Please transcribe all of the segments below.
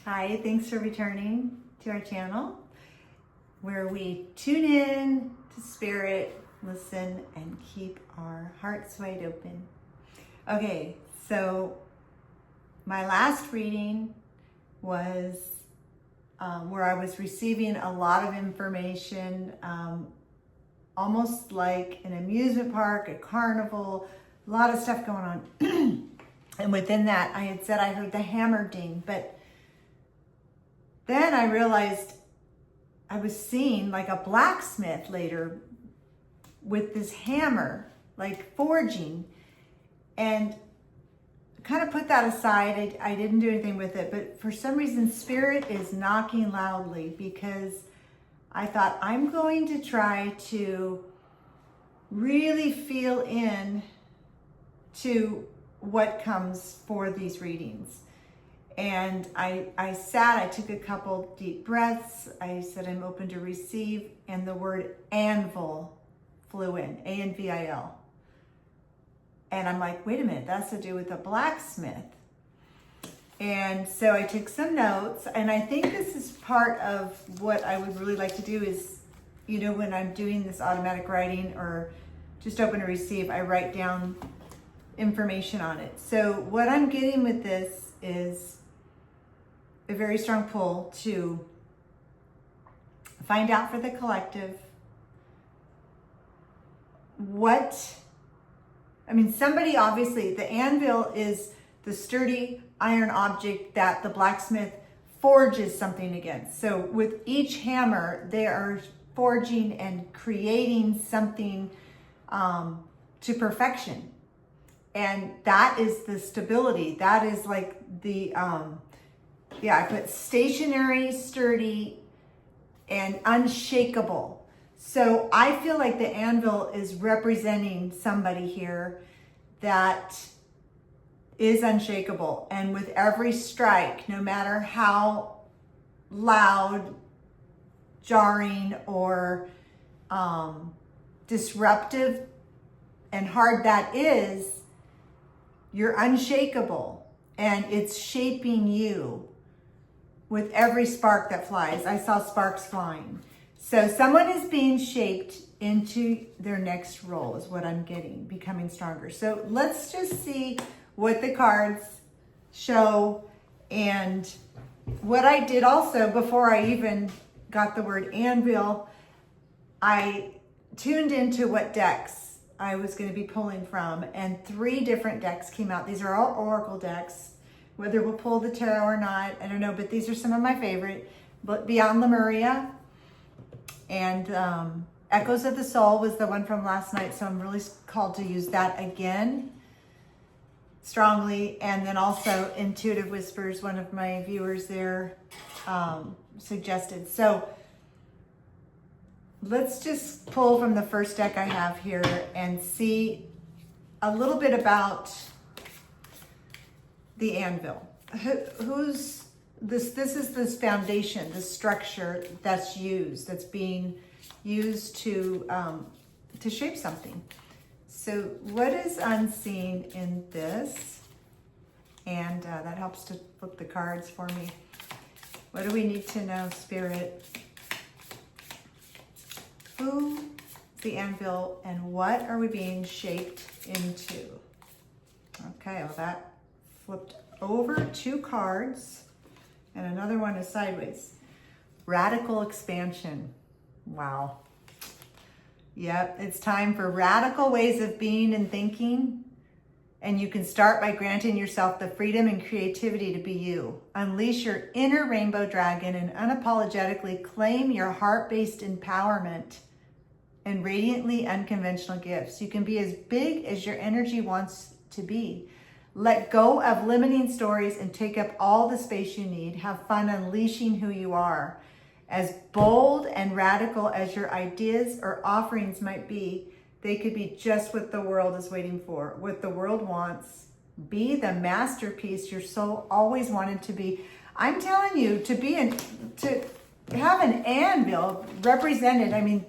Hi, thanks for returning to our channel where we tune in to spirit, listen, and keep our hearts wide open. Okay, so my last reading was where I was receiving a lot of information, almost like an amusement park, a carnival, a lot of stuff going on. And within that, I had said I heard the hammer ding, but then I realized I was seeing like a blacksmith later with this hammer, like forging, and kind of put that aside. I didn't do anything with it, but for some reason, spirit is knocking loudly because I thought I'm going to try to really feel in to what comes for these readings. And I sat, I took a couple deep breaths. I said, I'm open to receive. And the word anvil flew in, A-N-V-I-L. And I'm like, wait a minute, that's to do with a blacksmith. And so I took some notes, and I think this is part of what I would really like to do is, you know, when I'm doing this automatic writing or just open to receive, I write down information on it. So what I'm getting with this is a very strong pull to find out for the collective somebody, obviously, the anvil is the sturdy iron object that the blacksmith forges something against. So with each hammer, they are forging and creating something to perfection. And that is the stability. That is like the, I put stationary, sturdy, and unshakable. So I feel like the anvil is representing somebody here that is unshakable. And with every strike, no matter how loud, jarring, or disruptive and hard that is, you're unshakable, and it's shaping you with every spark that flies. I saw sparks flying. So someone is being shaped into their next role is what I'm getting, becoming stronger. So let's just see what the cards show. And what I did also, before I even got the word anvil, I tuned into what decks I was going to be pulling from, and 3 different decks came out. These are all oracle decks. Whether we'll pull the tarot or not, I don't know, but these are some of my favorite. But Beyond Lemuria and Echoes of the Soul was the one from last night, so I'm really called to use that again strongly. And then also Intuitive Whispers, one of my viewers there suggested. So let's just pull from the first deck I have here and see a little bit about the anvil. Who's this? This is this foundation, this structure that's being used to shape something. So what is unseen in this? And that helps to flip the cards for me. What do we need to know, Spirit? Who is the anvil, and what are we being shaped into? Okay, well that flipped over 2 cards, and another one is sideways. Radical expansion. Wow. Yep, it's time for radical ways of being and thinking. And you can start by granting yourself the freedom and creativity to be you. Unleash your inner rainbow dragon and unapologetically claim your heart-based empowerment and radiantly unconventional gifts. You can be as big as your energy wants to be. Let go of limiting stories and take up all the space you need. Have fun unleashing who you are. As bold and radical as your ideas or offerings might be, they could be just what the world is waiting for, what the world wants. Be the masterpiece your soul always wanted to be. I'm telling you, to have an anvil represented, I mean,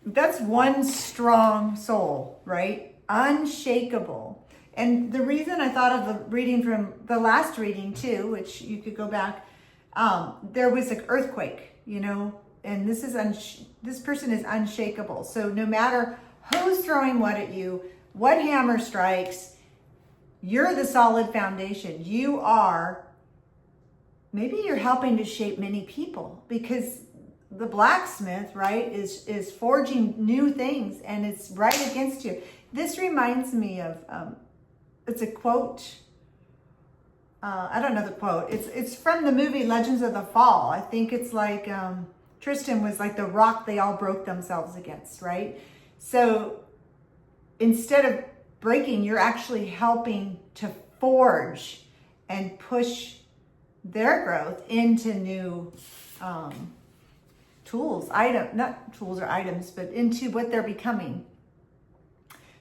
that's one strong soul, right? Unshakable. And the reason I thought of the reading from the last reading too, which you could go back, there was an earthquake, you know, and this person is unshakable. So no matter who's throwing what at you, what hammer strikes, you're the solid foundation. You are, maybe you're helping to shape many people, because the blacksmith, right, is forging new things, and it's right against you. This reminds me of, it's a quote. I don't know the quote. It's from the movie Legends of the Fall. I think it's like Tristan was like the rock they all broke themselves against, right? So instead of breaking, you're actually helping to forge and push their growth into new tools, not tools or items, but into what they're becoming.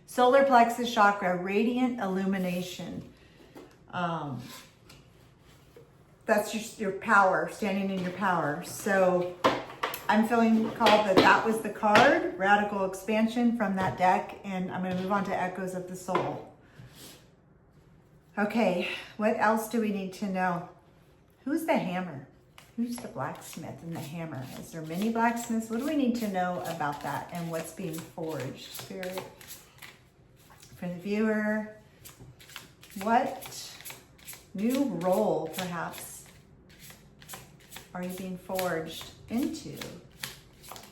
Solar plexus chakra, radiant illumination. That's just your power, standing in your power. So I'm feeling called that was the card, radical expansion from that deck, and I'm going to move on to echoes of the soul. Okay, what else do we need to know? Who's the hammer? Who's the blacksmith and the hammer? Is there many blacksmiths? What do we need to know about that and what's being forged? Spirit, for the viewer, what new role perhaps are you being forged into?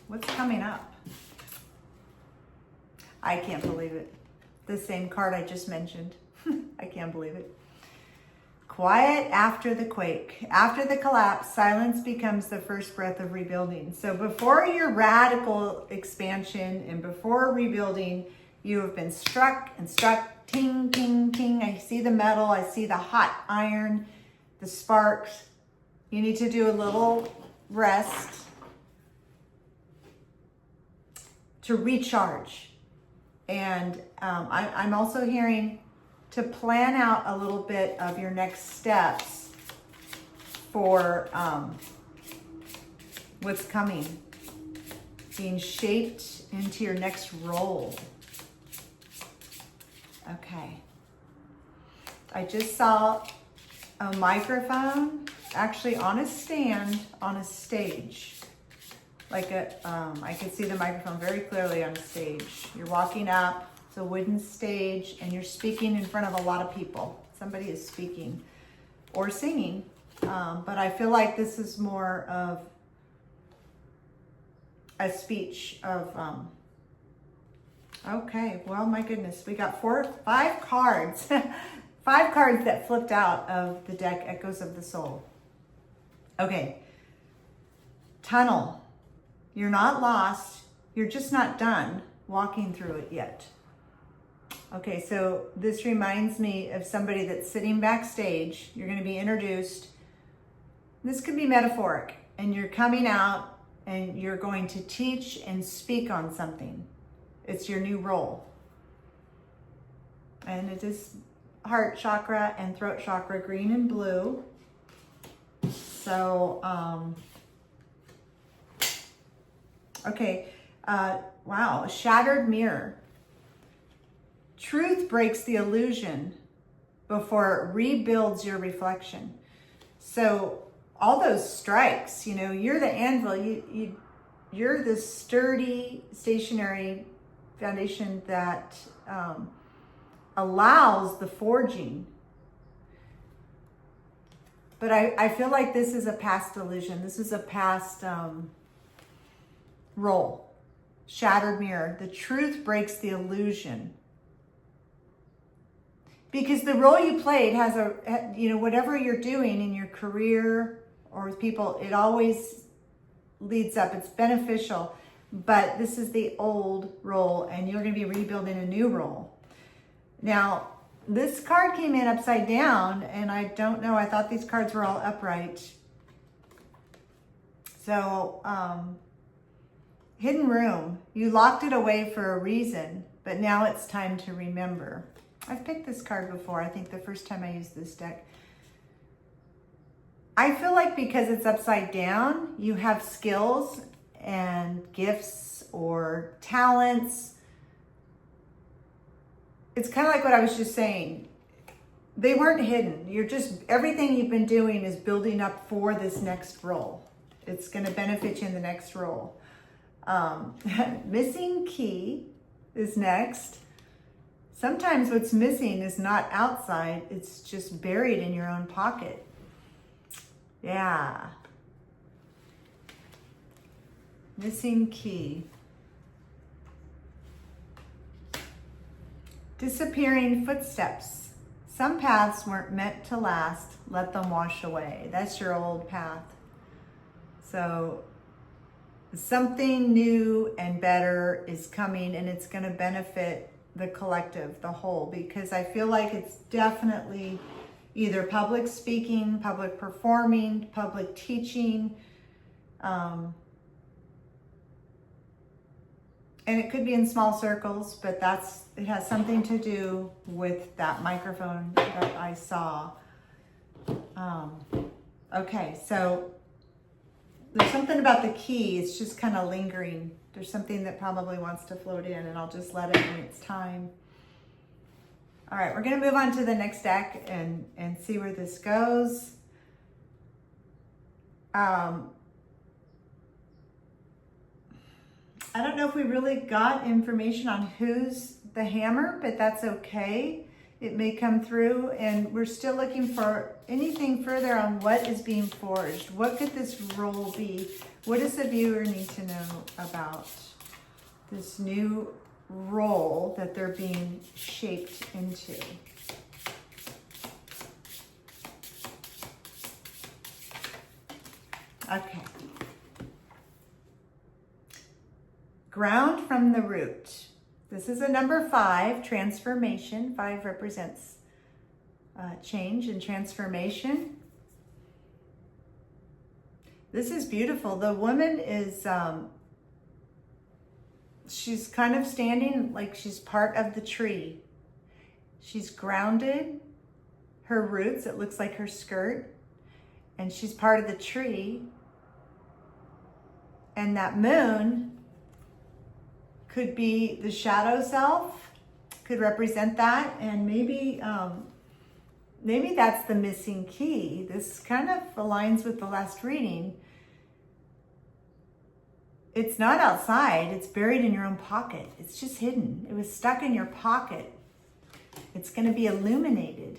What's coming up? I can't believe it. The same card I just mentioned. I can't believe it. Quiet after the quake. After the collapse, silence becomes the first breath of rebuilding. So before your radical expansion and before rebuilding, you have been struck and struck. Ting, ting, ting. I see the metal. I see the hot iron, the sparks. You need to do a little rest to recharge. And I'm also hearing to plan out a little bit of your next steps for what's coming, being shaped into your next role. Okay. I just saw a microphone actually on a stand on a stage. Like I could see the microphone very clearly on a stage. You're walking up, it's a wooden stage, and you're speaking in front of a lot of people. Somebody is speaking or singing, but I feel like this is more of a speech of, okay, well, my goodness, we got 5 cards, 5 cards that flipped out of the deck, Echoes of the Soul. Okay, tunnel. You're not lost. You're just not done walking through it yet. Okay, so this reminds me of somebody that's sitting backstage. You're going to be introduced. This could be metaphoric, and you're coming out and you're going to teach and speak on something. It's your new role. And it is heart chakra and throat chakra, green and blue. So, okay, wow, shattered mirror. Truth breaks the illusion before it rebuilds your reflection. So all those strikes, you know, you're the anvil, you're the sturdy, stationary foundation that allows the forging. But I feel like this is a past illusion. This is a past role. Shattered mirror. The truth breaks the illusion. Because the role you played has whatever you're doing in your career or with people, it always leads up. It's beneficial. But this is the old role, and you're going to be rebuilding a new role. Now, this card came in upside down, and I don't know. I thought these cards were all upright. So, hidden room. You locked it away for a reason, but now it's time to remember. I've picked this card before. I think the first time I used this deck. I feel like because it's upside down, you have skills and gifts or talents it's kind of like what I was just saying. They weren't hidden. You're just, everything you've been doing is building up for this next role. It's going to benefit you in the next role. Missing key is next. Sometimes what's missing is not outside. It's just buried in your own pocket. Yeah. Missing key. Disappearing footsteps. Some paths weren't meant to last. Let them wash away. That's your old path. So something new and better is coming, and it's going to benefit the collective, the whole, because I feel like it's definitely either public speaking, public performing, public teaching, and it could be in small circles, but it has something to do with that microphone that I saw. Okay, so there's something about the key, it's just kind of lingering. There's something that probably wants to float in, and I'll just let it when it's time. All right, we're gonna move on to the next deck and see where this goes. I don't know if we really got information on who's the hammer, but that's okay. It may come through, and we're still looking for anything further on what is being forged. What could this role be? What does the viewer need to know about this new role that they're being shaped into? Okay. Ground from the root. This is a number 5, transformation. 5 represents change and transformation. This is beautiful. The woman is, she's kind of standing like she's part of the tree. She's grounded, her roots, it looks like her skirt, and she's part of the tree. And that moon could be the shadow self, could represent that, and maybe that's the missing key. This kind of aligns with the last reading. It's not outside, it's buried in your own pocket. It's just hidden. It was stuck in your pocket. It's going to be illuminated.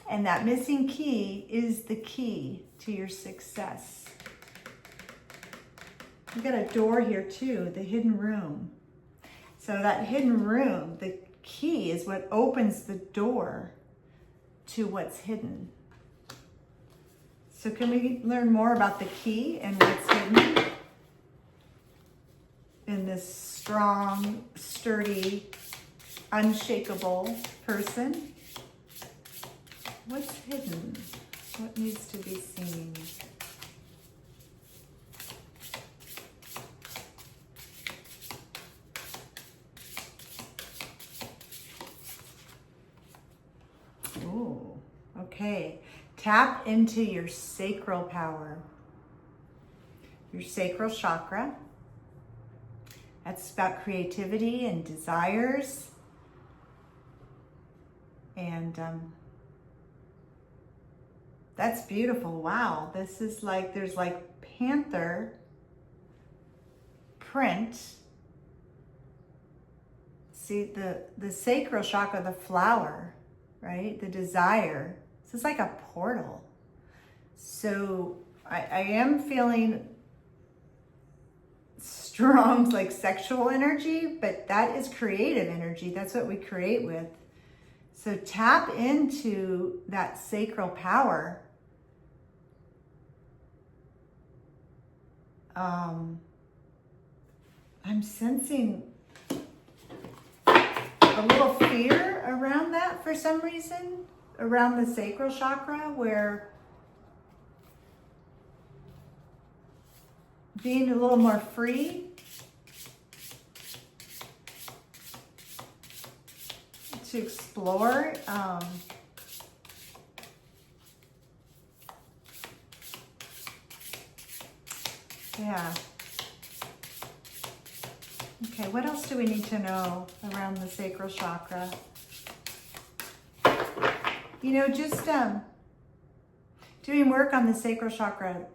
And that missing key is the key to your success. You got a door here too, the hidden room. So that hidden room, the key is what opens the door to what's hidden. So can we learn more about the key and what's hidden in this strong, sturdy, unshakable person? What's hidden? What needs to be seen? Ooh, okay. Tap into your sacral power, your sacral chakra. That's about creativity and desires. And that's beautiful. Wow, this is like, there's like panther print. See the sacral chakra, the flower, right? The desire. This is like a portal. So I am feeling strong, like sexual energy, but that is creative energy. That's what we create with. So tap into that sacral power. I'm sensing a little fear around that for some reason, around the sacral chakra, where being a little more free to explore. Yeah. Okay, what else do we need to know around the sacral chakra? You know, just doing work on the sacral chakra.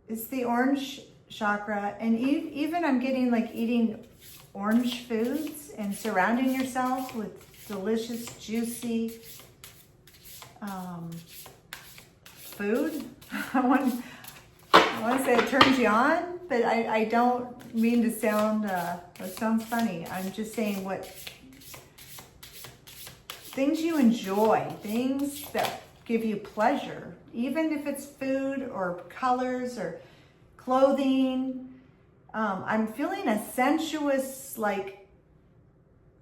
It's the orange chakra, and even I'm getting like eating orange foods and surrounding yourself with delicious, juicy food. I want to say it turns you on, but I don't mean to sound, that sounds funny. I'm just saying what things you enjoy, things that give you pleasure, even if it's food or colors or clothing. I'm feeling a sensuous, like,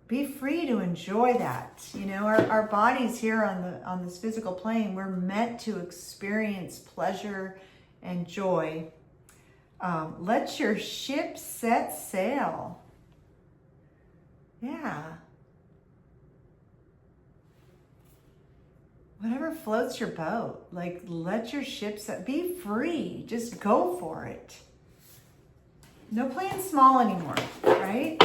be free to enjoy that. You know, our bodies here on this physical plane, we're meant to experience pleasure and joy. Let your ship set sail. Yeah. Whatever floats your boat, like let your ship set, be free, just go for it. No playing small anymore, right?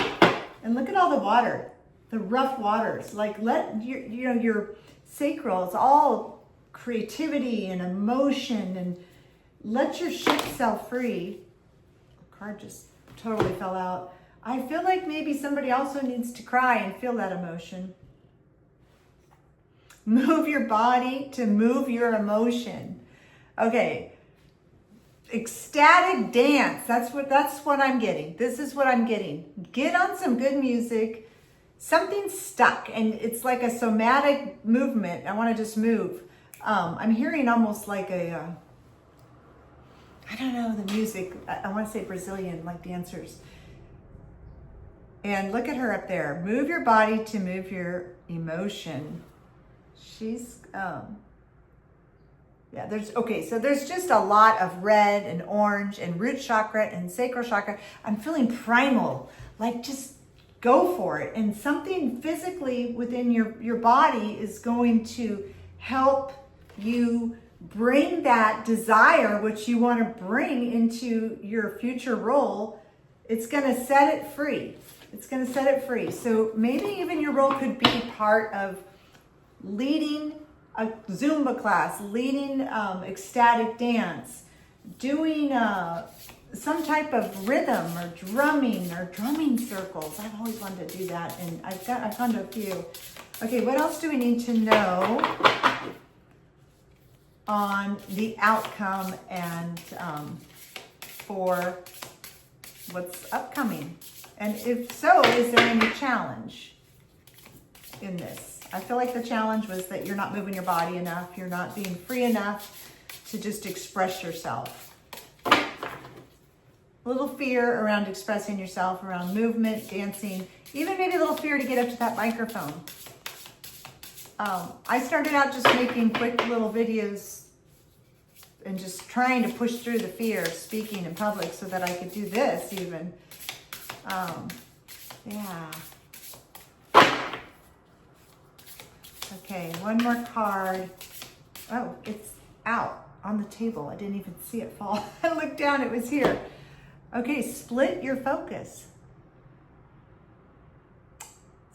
And look at all the water, the rough waters. Like let your sacral, it's all creativity and emotion, and let your ship sail free. The card just totally fell out. I feel like maybe somebody also needs to cry and feel that emotion. Move your body to move your emotion. Okay. Ecstatic dance. That's what I'm getting. This is what I'm getting. Get on some good music. Something's stuck and it's like a somatic movement. I want to just move. I'm hearing almost like a, I don't know, the music. I want to say Brazilian, like dancers. And look at her up there. Move your body to move your emotion. She's, yeah, so there's just a lot of red and orange and root chakra and sacral chakra. I'm feeling primal, like just go for it. And something physically within your body is going to help you bring that desire, which you want to bring into your future role. It's going to set it free. It's going to set it free. So maybe even your role could be part of leading a Zumba class, leading ecstatic dance, doing some type of rhythm or drumming circles. I've always wanted to do that, and I've gone to a few. Okay, what else do we need to know on the outcome and for what's upcoming? And if so, is there any challenge in this? I feel like the challenge was that you're not moving your body enough. You're not being free enough to just express yourself. A little fear around expressing yourself, around movement, dancing, even maybe a little fear to get up to that microphone. I started out just making quick little videos and just trying to push through the fear of speaking in public so that I could do this even. Yeah. Okay, one more card. Oh, it's out on the table. I didn't even see it fall. I looked down, it was here. Okay, split your focus.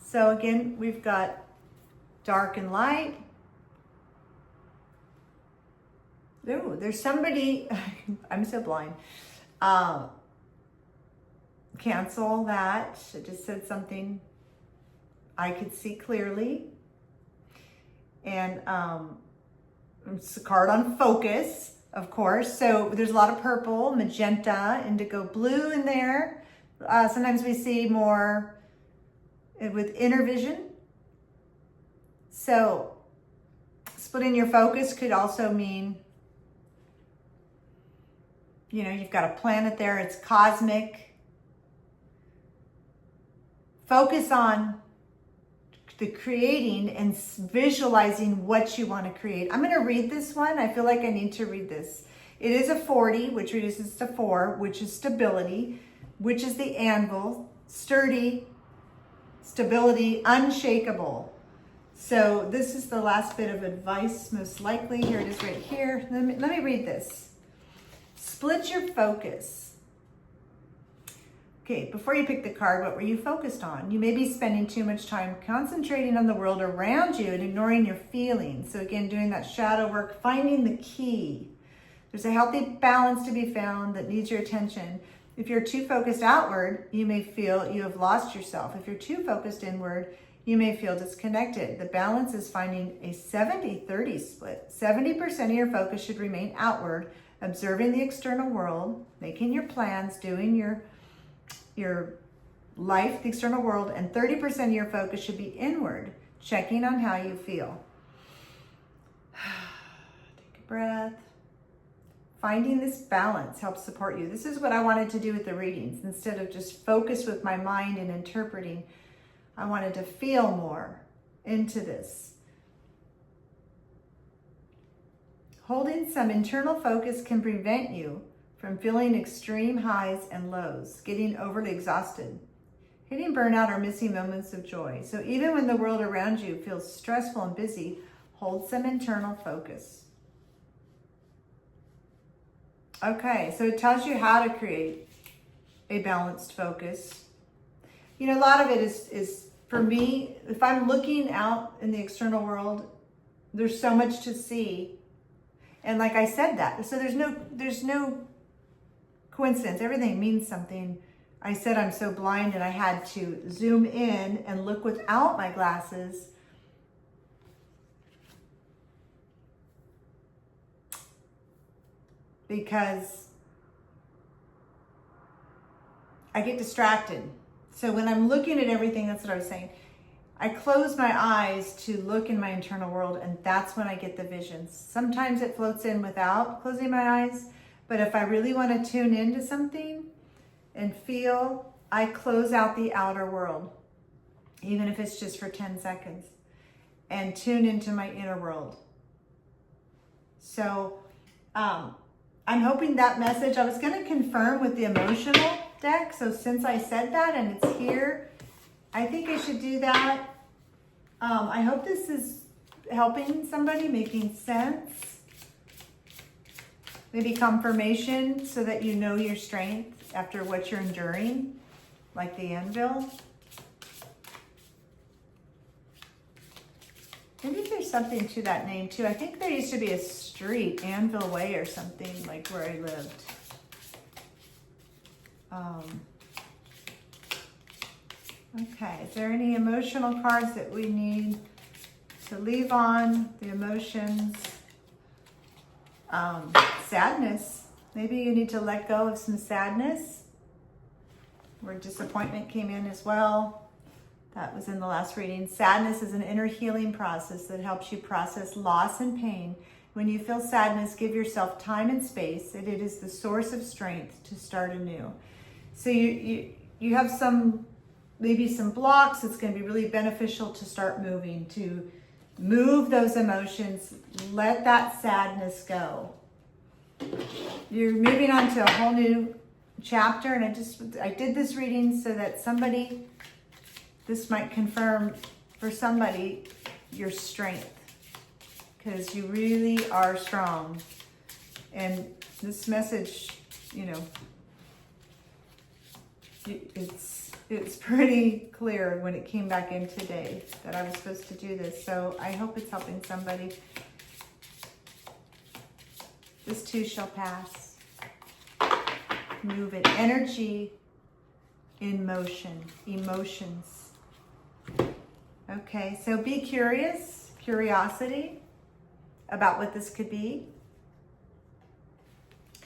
So again, we've got dark and light. Ooh, there's somebody, I'm so blind. Cancel that. I just said something I could see clearly. And it's a card on focus, of course. So there's a lot of purple, magenta, indigo blue in there. Sometimes we see more with inner vision. So splitting your focus could also mean, you know, you've got a planet there, it's cosmic. Focus on the creating and visualizing what you want to create. I'm going to read this one. I feel like I need to read this. It is a 40, which reduces to 4, which is stability, which is the anvil, sturdy, stability, unshakable. So this is the last bit of advice, most likely. Here it is right here. Let me read this. Split your focus. Okay, before you pick the card, what were you focused on? You may be spending too much time concentrating on the world around you and ignoring your feelings. So again, doing that shadow work, finding the key. There's a healthy balance to be found that needs your attention. If you're too focused outward, you may feel you have lost yourself. If you're too focused inward, you may feel disconnected. The balance is finding a 70-30 split. 70% of your focus should remain outward, observing the external world, making your plans, doing your life, the external world, and 30% of your focus should be inward, checking on how you feel. Take a breath. Finding this balance helps support you. This is what I wanted to do with the readings. Instead of just focus with my mind and interpreting, I wanted to feel more into this. Holding some internal focus can prevent you from feeling extreme highs and lows, getting overly exhausted, hitting burnout, or missing moments of joy. So even when the world around you feels stressful and busy, hold some internal focus. Okay, so it tells you how to create a balanced focus. You know, a lot of it is for me, if I'm looking out in the external world, there's so much to see. And like I said that, so there's no coincidence. Everything means something. I said I'm so blind and I had to zoom in and look without my glasses. Because I get distracted. So when I'm looking at everything, that's what I was saying. I close my eyes to look in my internal world, and that's when I get the visions. Sometimes it floats in without closing my eyes, but if I really want to tune into something and feel, I close out the outer world, even if it's just for 10 seconds, and tune into my inner world. So I'm hoping that message, I was going to confirm with the emotional deck. So since I said that and it's here, I think I should do that. I hope this is helping somebody, making sense. Maybe confirmation so that you know your strength after what you're enduring, like the anvil. Maybe there's something to that name too. I think there used to be a street, Anvil Way or something, like where I lived. Okay, is there any emotional cards that we need to leave on? The emotions. Sadness. Maybe you need to let go of some sadness, where disappointment came in as well. That was in the last reading. Sadness is an inner healing process that helps you process loss and pain. When you feel sadness, give yourself time and space. It is the source of strength to start anew. So you have maybe some blocks. It's going to be really beneficial to start moving, to move those emotions. Let that sadness go. You're moving on to a whole new chapter, and I did this reading so that this might confirm for somebody your strength, because you really are strong. And this message, it's pretty clear when it came back in today that I was supposed to do this. So I hope it's helping somebody. This too shall pass. Move it. Energy in motion. Emotions. Okay, so be curious. Curiosity about what this could be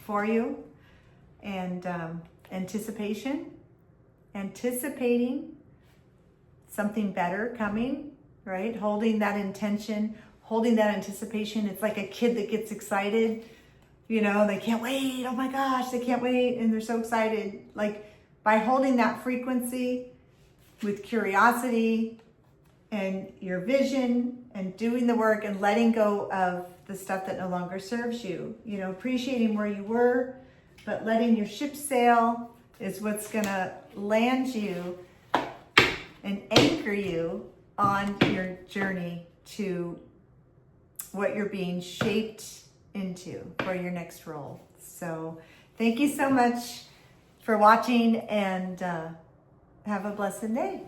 for you. And anticipation. Anticipating something better coming, right? Holding that intention, holding that anticipation. It's like a kid that gets excited, they can't wait. Oh my gosh, they can't wait. And they're so excited. Like by holding that frequency with curiosity and your vision and doing the work and letting go of the stuff that no longer serves you, appreciating where you were, but letting your ship sail is what's gonna land you and anchor you on your journey to what you're being shaped into for your next role. So thank you so much for watching, and have a blessed day.